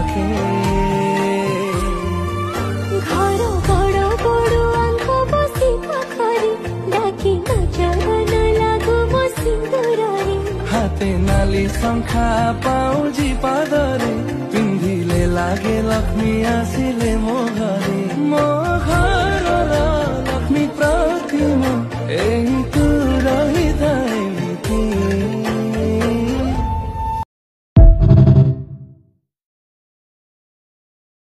सके। घर बड़ बड़ अंक बसी पाखरे डाकी नजर न लागो मो सिंदूररे। हाते नाली शंखा पाउजी पादरे पिंधिले लागे लक्ष्मी आसिले मो घरे। मो घर लक्ष्मी प्रतिमा एही